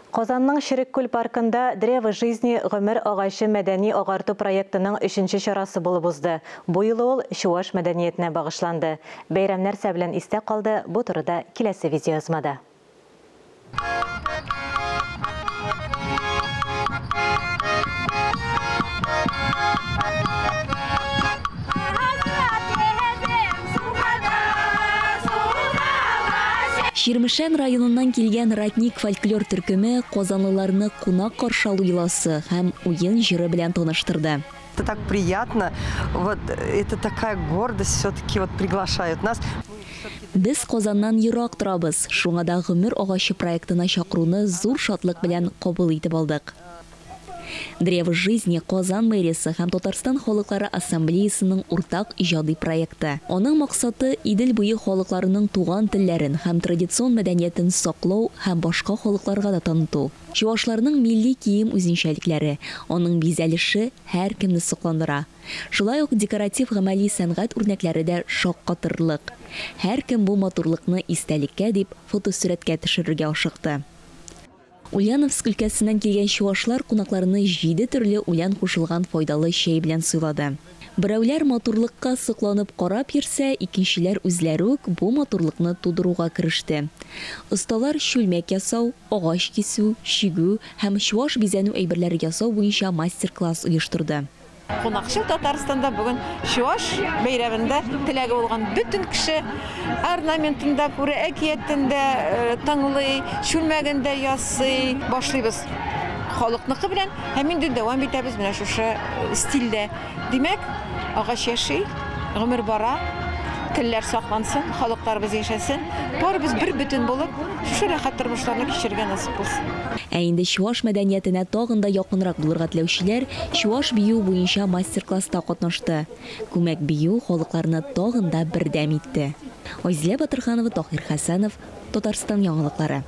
Казанның Ширеккүл паркында «Древо жизни» гомер агачы мәдәни агарту проектының 3-нче чарасы булып узды. Бу юлы ул чуаш мәдәниятенә багышланды. Бәйрәм нәрсә белән истә калды, бу турыда киләсе видеоязмада. Ширмешән районыннан килгән Ратник фольклор төркеме казанлыларны кунак каршы алу йоласы һәм уен җыры белән таныштырды. Это так приятно, вот это такая гордость, все-таки вот приглашают нас. Без Казаннан ерак торабыз, шуңа да гомер агачы проектына чакыруны зур шатлык белән кабул итеп алдык. «Древо жизни» Казан мэриясе һәм Татарстан халыклары ассамблеясының уртак иҗади проекты. Аның максаты Идел буе халыкларының туган телләрен һәм традицион мәдәниятен саклау һәм башка халыкларга да таныту. Чуашларның милли кием үзенчәлекләре, аның бизәлеше һәр кемне сокландыра. Шулай ук декоратив гамәли сәнгать үрнәкләре дә шаккатырлык. Һәр кем бу матурлыкны истәлеккә дип фотосурәткә төшерергә ашыкты. Ульяновск өлкәсеннән килгән чуашлар кунакларны 7 төрле улян кушылган файдалы чәй белән сыйлады. Берәүләр матурлыкка сокланып карап йөрсә, икенчеләр үзләре үк бу матурлыкны тудыруга кереште. Осталар чүлмәк ясау, агач кисү, чигү һәм чуаш бизәнү әйберләре ясау буенча мастер-класс оештырды. Кунакчыл Татарстанда бүген чуаш бәйрәмендә теләге булган бөтен кеше орнаментында, күрә әкиятендә тыңлый, чүлмәгендә ясый, башлыйбыз. Халыкныкы белән һәм инде дәвам итәбез менә шушы стильдә. Димәк, агач яши, гомер бара, телләр саклансын, халыкларыбыз яшәсен, барыбыз бер бөтен булып, шушы рәхәт тормышларны кичерергә насыйп булсын. Ә инде чуаш мәдәниятенә тагын да якынрак булырга теләүчеләр чуаш бию буенча мастер-класста катнашты. Күмәк бию халыкларны тагын да бердәм итте. Айзилә Батырханова, Тахир Хәсәнов, Татарстан яңалыклары.